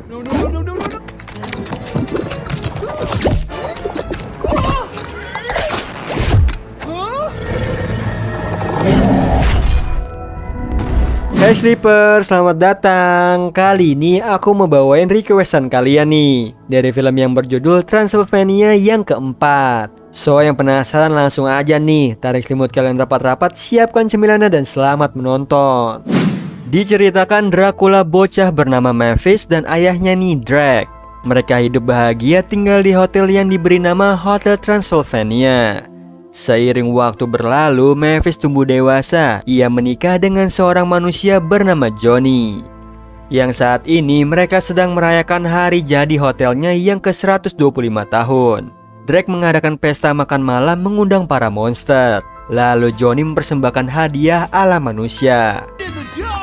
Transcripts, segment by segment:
No, no, no, no, no, no. Hai Sleeper, selamat datang. Kali ini aku mau bawain requestan kalian nih dari film yang berjudul Transylvania yang keempat. So yang penasaran langsung aja nih, tarik selimut kalian rapat-rapat, siapkan cemilannya dan selamat menonton. Diceritakan Dracula bocah bernama Memphis dan ayahnya nih Drake. Mereka hidup bahagia tinggal di hotel yang diberi nama Hotel Transylvania. Seiring waktu berlalu, Memphis tumbuh dewasa. Ia menikah dengan seorang manusia bernama Johnny. Yang saat ini mereka sedang merayakan hari jadi hotelnya yang ke-125 tahun. Drake mengadakan pesta makan malam mengundang para monster. Lalu Johnny mempersembahkan hadiah ala manusia. In the job!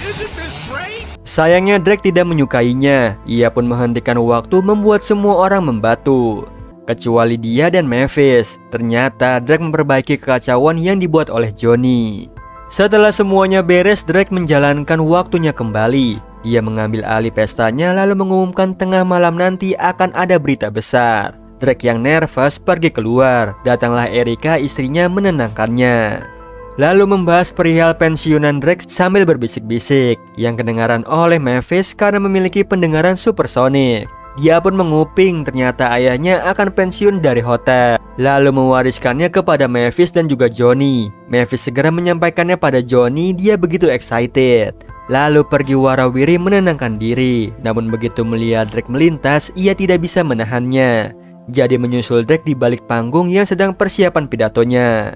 Isn't this great? Sayangnya Drake tidak menyukainya. Ia pun menghentikan waktu membuat semua orang membatu, kecuali dia dan Memphis. Ternyata Drake memperbaiki kekacauan yang dibuat oleh Johnny. Setelah semuanya beres, Drake menjalankan waktunya kembali. Ia mengambil alih pestanya lalu mengumumkan tengah malam nanti akan ada berita besar. Drake yang nervous pergi keluar. Datanglah Erica, istrinya, menenangkannya. Lalu membahas perihal pensiunan Drake sambil berbisik-bisik yang kedengaran oleh Memphis karena memiliki pendengaran supersonik. Dia pun menguping ternyata ayahnya akan pensiun dari hotel, lalu mewariskannya kepada Memphis dan juga Johnny. Memphis segera menyampaikannya pada Johnny. Dia begitu excited, lalu pergi warawiri menenangkan diri. Namun begitu melihat Drake melintas, ia tidak bisa menahannya. Jadi menyusul Drake di balik panggung yang sedang persiapan pidatonya.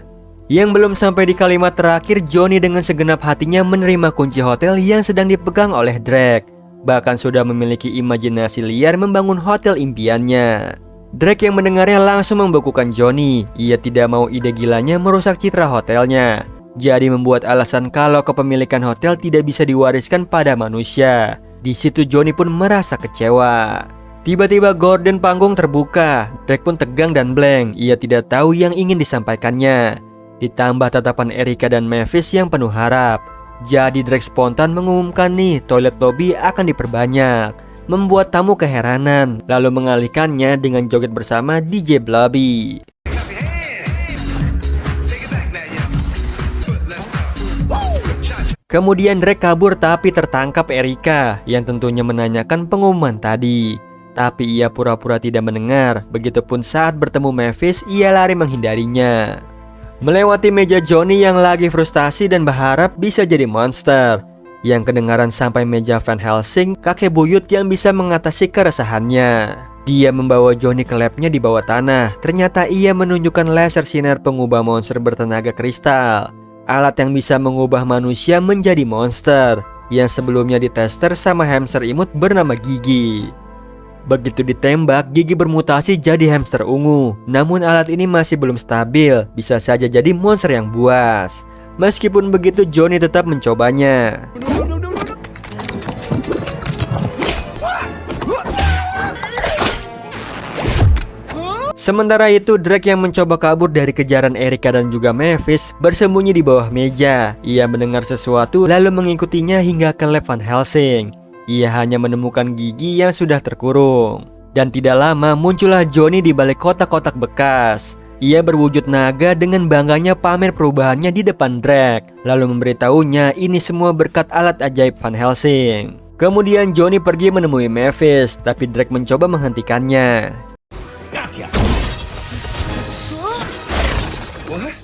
Yang belum sampai di kalimat terakhir, Johnny dengan segenap hatinya menerima kunci hotel yang sedang dipegang oleh Drake. Bahkan sudah memiliki imajinasi liar membangun hotel impiannya. Drake yang mendengarnya langsung membekukan Johnny. Ia tidak mau ide gilanya merusak citra hotelnya. Jadi membuat alasan kalau kepemilikan hotel tidak bisa diwariskan pada manusia. Di situ Johnny pun merasa kecewa. Tiba-tiba gorden panggung terbuka. Drake pun tegang dan blank. Ia tidak tahu yang ingin disampaikannya. Ditambah tatapan Erica dan Memphis yang penuh harap. Jadi Drake spontan mengumumkan nih toilet lobby akan diperbanyak, membuat tamu keheranan, lalu mengalihkannya dengan joget bersama DJ Blobby. Kemudian Drake kabur tapi tertangkap Erica yang tentunya menanyakan pengumuman tadi. Tapi ia pura-pura tidak mendengar. Begitupun saat bertemu Memphis, ia lari menghindarinya. Melewati meja Johnny yang lagi frustasi dan berharap bisa jadi monster, yang kedengaran sampai meja Van Helsing, kakek buyut yang bisa mengatasi keresahannya. Dia membawa Johnny ke labnya di bawah tanah. Ternyata ia menunjukkan laser sinar pengubah monster bertenaga kristal, alat yang bisa mengubah manusia menjadi monster, yang sebelumnya ditester sama hamster imut bernama Gigi. Begitu ditembak, Gigi bermutasi jadi hamster ungu. Namun alat ini masih belum stabil, bisa saja jadi monster yang buas. Meskipun begitu, Johnny tetap mencobanya. No, no, no, no, no. Sementara itu, Drake yang mencoba kabur dari kejaran Erica dan juga Memphis bersembunyi di bawah meja. Ia mendengar sesuatu lalu mengikutinya hingga ke lab Van Helsing. Ia hanya menemukan Gigi yang sudah terkurung. Dan tidak lama muncullah Johnny di balik kotak-kotak bekas. Ia berwujud naga dengan bangganya pamer perubahannya di depan Drake, lalu memberitahunya ini semua berkat alat ajaib Van Helsing. Kemudian Johnny pergi menemui Memphis, tapi Drake mencoba menghentikannya. Gotcha. What?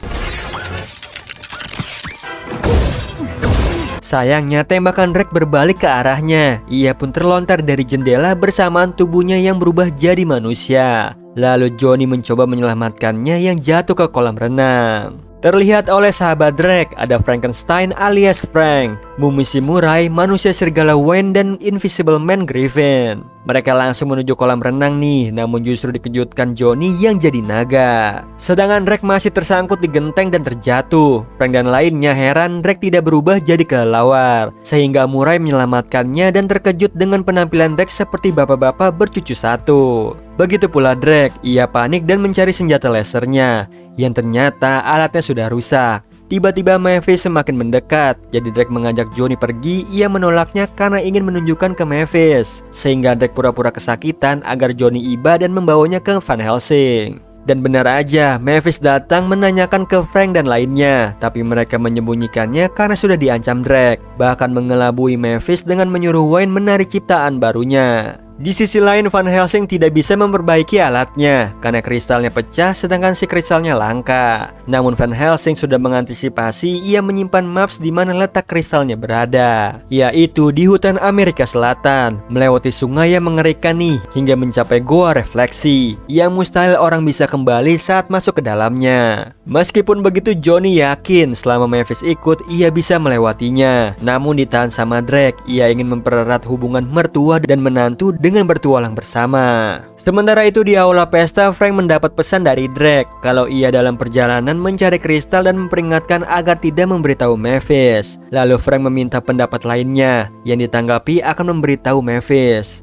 Sayangnya tembakan Drake berbalik ke arahnya. Ia pun terlontar dari jendela bersamaan tubuhnya yang berubah jadi manusia. Lalu Johnny mencoba menyelamatkannya yang jatuh ke kolam renang. Terlihat oleh sahabat Drake ada Frankenstein alias Frank, mumi Samurai, manusia serigala Wayne, dan Invisible Man Griffin. Mereka langsung menuju kolam renang nih, namun justru dikejutkan Johnny yang jadi naga. Sedangkan Drake masih tersangkut di genteng dan terjatuh. Frank dan lainnya heran Drake tidak berubah jadi kelelawar, sehingga Murai menyelamatkannya dan terkejut dengan penampilan Drake seperti bapak-bapak bercucu satu. Begitu pula Drake, ia panik dan mencari senjata lasernya, yang ternyata alatnya sudah rusak. Tiba-tiba Mavis semakin mendekat, jadi Drake mengajak Johnny pergi. Ia menolaknya karena ingin menunjukkan ke Mavis, sehingga Drake pura-pura kesakitan agar Johnny iba dan membawanya ke Van Helsing. Dan benar aja, Mavis datang menanyakan ke Frank dan lainnya, tapi mereka menyembunyikannya karena sudah diancam Drake, bahkan mengelabui Mavis dengan menyuruh Wayne menari ciptaan barunya. Di sisi lain, Van Helsing tidak bisa memperbaiki alatnya karena kristalnya pecah sedangkan si kristalnya langka. Namun Van Helsing sudah mengantisipasi, ia menyimpan maps di mana letak kristalnya berada, yaitu di hutan Amerika Selatan, melewati sungai yang mengerikan nih hingga mencapai goa refleksi yang mustahil orang bisa kembali saat masuk ke dalamnya. Meskipun begitu, Johnny yakin selama Mavis ikut ia bisa melewatinya. Namun ditahan sama Drake, ia ingin mempererat hubungan mertua dan menantu dengan bertualang bersama. Sementara itu di aula pesta, Frank mendapat pesan dari Drake kalau ia dalam perjalanan mencari kristal dan memperingatkan agar tidak memberitahu Mavis. Lalu Frank meminta pendapat lainnya yang ditanggapi akan memberitahu Mavis.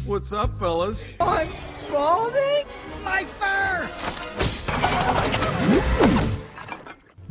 What's up, fellas? I'm balding my fur.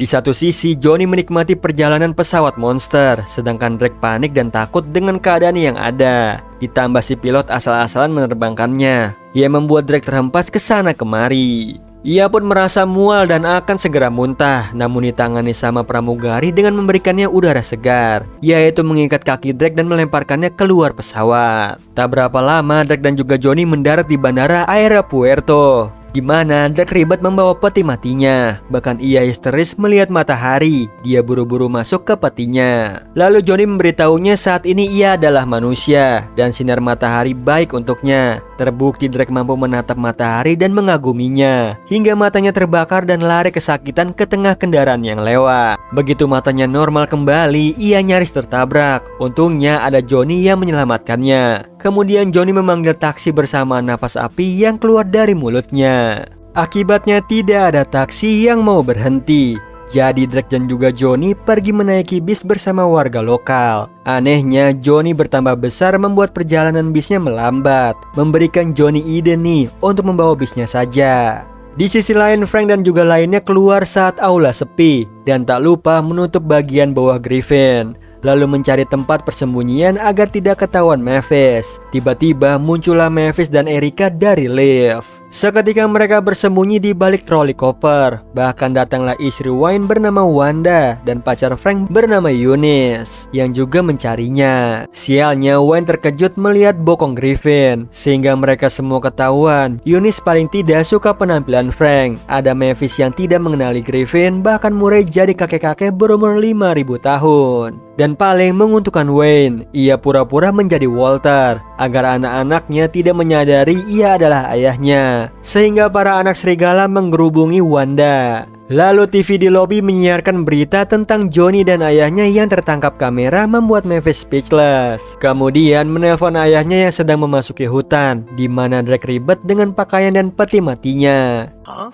Di satu sisi, Johnny menikmati perjalanan pesawat monster, sedangkan Drake panik dan takut dengan keadaan yang ada. Ditambah si pilot asal-asalan menerbangkannya, yang membuat Drake terhempas ke sana kemari. Ia pun merasa mual dan akan segera muntah, namun ditangani sama pramugari dengan memberikannya udara segar, yaitu mengikat kaki Drake dan melemparkannya keluar pesawat. Tak berapa lama, Drake dan juga Johnny mendarat di bandara Aeropuerto, di mana Drake ribet membawa peti matinya. Bahkan ia histeris melihat matahari. Dia buru-buru masuk ke petinya. Lalu Johnny memberitahunya saat ini ia adalah manusia dan sinar matahari baik untuknya. Terbukti Drake mampu menatap matahari dan mengaguminya hingga matanya terbakar dan lari kesakitan ke tengah kendaraan yang lewat. Begitu matanya normal kembali, ia nyaris tertabrak. Untungnya ada Johnny yang menyelamatkannya. Kemudian Johnny memanggil taksi bersama nafas api yang keluar dari mulutnya. Akibatnya tidak ada taksi yang mau berhenti. Jadi Drake dan juga Johnny pergi menaiki bis bersama warga lokal. Anehnya, Johnny bertambah besar membuat perjalanan bisnya melambat, memberikan Johnny ide nih untuk membawa bisnya saja. Di sisi lain, Frank dan juga lainnya keluar saat aula sepi dan tak lupa menutup bagian bawah Griffin, lalu mencari tempat persembunyian agar tidak ketahuan Mavis. Tiba-tiba muncullah Mavis dan Erica dari lift. Seketika mereka bersembunyi di balik troli koper. Bahkan datanglah istri Wayne bernama Wanda dan pacar Frank bernama Eunice yang juga mencarinya. Sialnya, Wayne terkejut melihat bokong Griffin sehingga mereka semua ketahuan. Eunice paling tidak suka penampilan Frank. Ada Mavis yang tidak mengenali Griffin, bahkan Murray jadi kakek-kakek berumur 5.000 tahun. Dan paling menguntungkan Wayne, ia pura-pura menjadi Walter agar anak-anaknya tidak menyadari ia adalah ayahnya, sehingga para anak serigala menggerubungi Wanda. Lalu TV di lobi menyiarkan berita tentang Johnny dan ayahnya yang tertangkap kamera, membuat Mavis speechless. Kemudian menelpon ayahnya yang sedang memasuki hutan, di mana Drake ribet dengan pakaian dan peti matinya. Huh?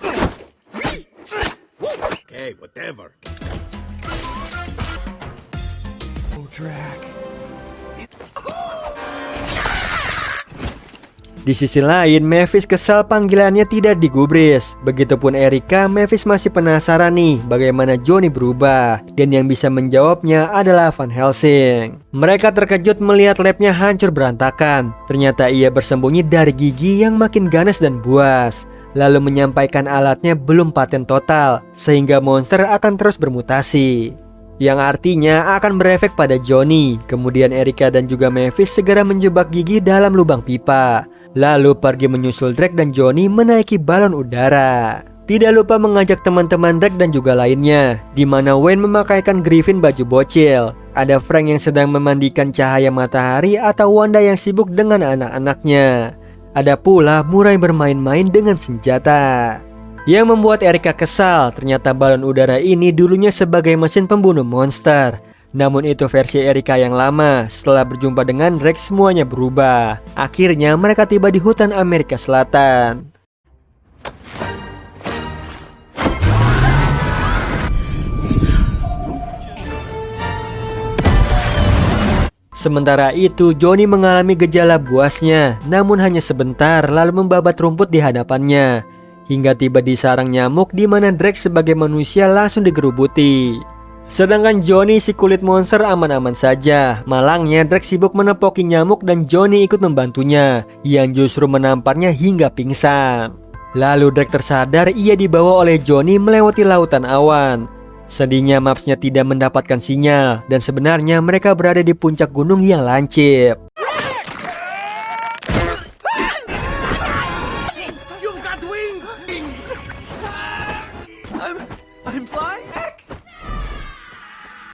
Okay, whatever. Di sisi lain, Mavis kesal panggilannya tidak digubris. Begitupun Erica. Mavis masih penasaran nih bagaimana Johnny berubah, dan yang bisa menjawabnya adalah Van Helsing. Mereka terkejut melihat labnya hancur berantakan. Ternyata ia bersembunyi dari gigi yang makin ganas dan buas, lalu menyampaikan alatnya belum paten total, sehingga monster akan terus bermutasi, yang artinya akan berefek pada Johnny. Kemudian Erica dan juga Mavis segera menjebak gigi dalam lubang pipa, lalu pergi menyusul Drake dan Johnny menaiki balon udara. Tidak lupa mengajak teman-teman Drake dan juga lainnya, di mana Wayne memakaikan Griffin baju bocil. Ada Frank yang sedang memandikan cahaya matahari atau Wanda yang sibuk dengan anak-anaknya. Ada pula Murray bermain-main dengan senjata. Yang membuat Erica kesal, ternyata balon udara ini dulunya sebagai mesin pembunuh monster. Namun itu versi Erica yang lama. Setelah berjumpa dengan Drake, semuanya berubah. Akhirnya mereka tiba di hutan Amerika Selatan. Sementara itu, Johnny mengalami gejala buasnya, namun hanya sebentar lalu membabat rumput di hadapannya. Hingga tiba di sarang nyamuk di mana Drake sebagai manusia langsung digerubuti. Sedangkan Johnny si kulit monster aman-aman saja. Malangnya Drake sibuk menepoki nyamuk dan Johnny ikut membantunya, yang justru menamparnya hingga pingsan. Lalu Drake tersadar ia dibawa oleh Johnny melewati lautan awan. Sedihnya Mapsnya tidak mendapatkan sinyal dan sebenarnya mereka berada di puncak gunung yang lancip. You've got wings! I'm flying?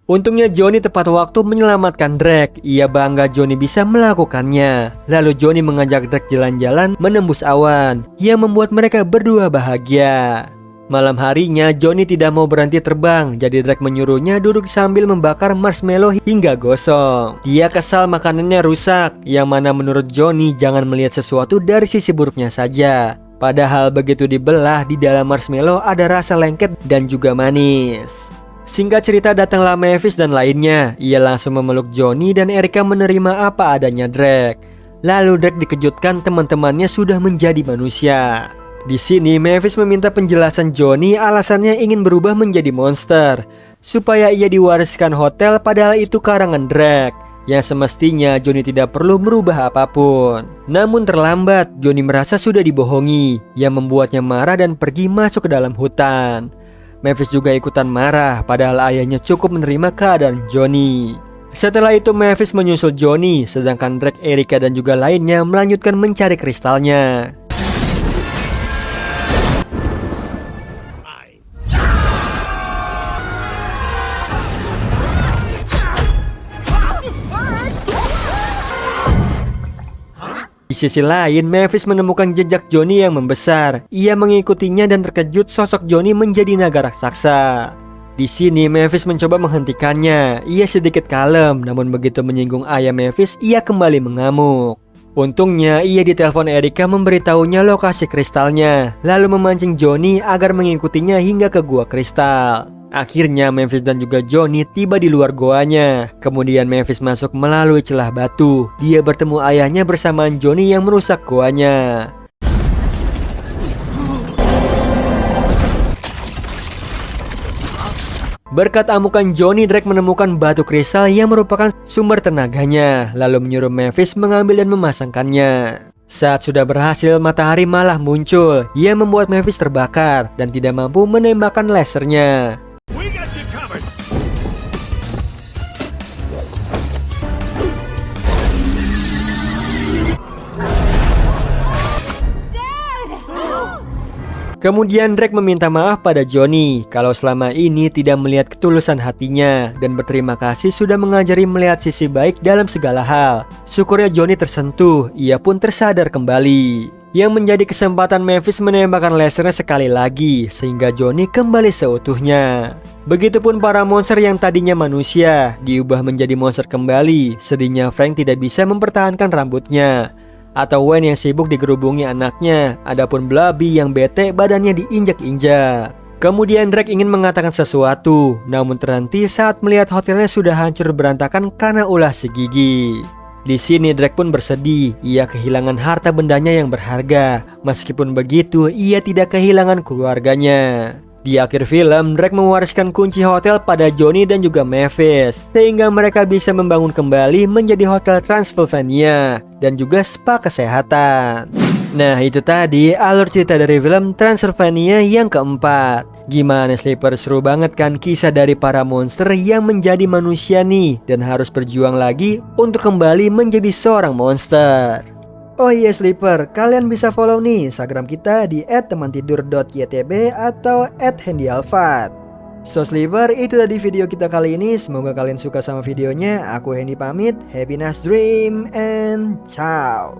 Untungnya Johnny tepat waktu menyelamatkan Drake. Ia bangga Johnny bisa melakukannya. Lalu Johnny mengajak Drake jalan-jalan menembus awan, yang membuat mereka berdua bahagia. Malam harinya Johnny tidak mau berhenti terbang, jadi Drake menyuruhnya duduk sambil membakar marshmallow hingga gosong. Dia kesal makanannya rusak, yang mana menurut Johnny jangan melihat sesuatu dari sisi buruknya saja. Padahal begitu dibelah, di dalam marshmallow ada rasa lengket dan juga manis. Singkat cerita, datanglah Mavis dan lainnya. Ia langsung memeluk Johnny dan Erica menerima apa adanya Drake. Lalu Drake dikejutkan teman-temannya sudah menjadi manusia. Di sini Mavis meminta penjelasan Johnny, alasannya ingin berubah menjadi monster supaya ia diwariskan hotel, padahal itu karangan Drake yang semestinya Johnny tidak perlu merubah apapun. Namun terlambat, Johnny merasa sudah dibohongi, yang membuatnya marah dan pergi masuk ke dalam hutan. Mavis juga ikutan marah, padahal ayahnya cukup menerima keadaan Johnny. Setelah itu Mavis menyusul Johnny, sedangkan Drake, Erica dan juga lainnya melanjutkan mencari kristalnya. Di sisi lain, Mavis menemukan jejak Johnny yang membesar. Ia mengikutinya dan terkejut sosok Johnny menjadi naga raksasa. Di sini Mavis mencoba menghentikannya. Ia sedikit kalem, namun begitu menyinggung ayah Mavis, ia kembali mengamuk. Untungnya ia ditelepon Erica memberitahunya lokasi kristalnya, lalu memancing Johnny agar mengikutinya hingga ke gua kristal. Akhirnya Mavis dan juga Johnny tiba di luar goanya. Kemudian Mavis masuk melalui celah batu. Dia bertemu ayahnya bersamaan Johnny yang merusak goanya. Berkat amukan Johnny, Drake menemukan batu kristal yang merupakan sumber tenaganya, lalu menyuruh Mavis mengambil dan memasangkannya. Saat sudah berhasil, matahari malah muncul. Ia membuat Mavis terbakar dan tidak mampu menembakkan lasernya. Kemudian Drake meminta maaf pada Johnny kalau selama ini tidak melihat ketulusan hatinya dan berterima kasih sudah mengajari melihat sisi baik dalam segala hal. Syukurnya Johnny tersentuh, ia pun tersadar kembali. Yang menjadi kesempatan Mavis menembakkan lasernya sekali lagi sehingga Johnny kembali seutuhnya. Begitupun para monster yang tadinya manusia diubah menjadi monster kembali. Sedihnya Frank tidak bisa mempertahankan rambutnya. Atau Wayne yang sibuk digerubungi anaknya. Adapun Blobby yang bete badannya diinjak-injak. Kemudian Drake ingin mengatakan sesuatu, namun terhenti saat melihat hotelnya sudah hancur berantakan karena ulah si gigi. Di sini Drake pun bersedih, ia kehilangan harta bendanya yang berharga. Meskipun begitu, ia tidak kehilangan keluarganya. Di akhir film, Drake mewariskan kunci hotel pada Johnny dan juga Mavis, sehingga mereka bisa membangun kembali menjadi Hotel Transylvania dan juga spa kesehatan. Nah, itu tadi alur cerita dari film Transylvania yang keempat. Gimana Sleeper, seru banget kan kisah dari para monster yang menjadi manusia nih dan harus berjuang lagi untuk kembali menjadi seorang monster. Oh iya Sleeper, kalian bisa follow nih Instagram kita di @temantidur.ytb atau @handyalfat. So Sleeper, itu tadi video kita kali ini. Semoga kalian suka sama videonya. Aku Hendy pamit, happy nice dream and ciao.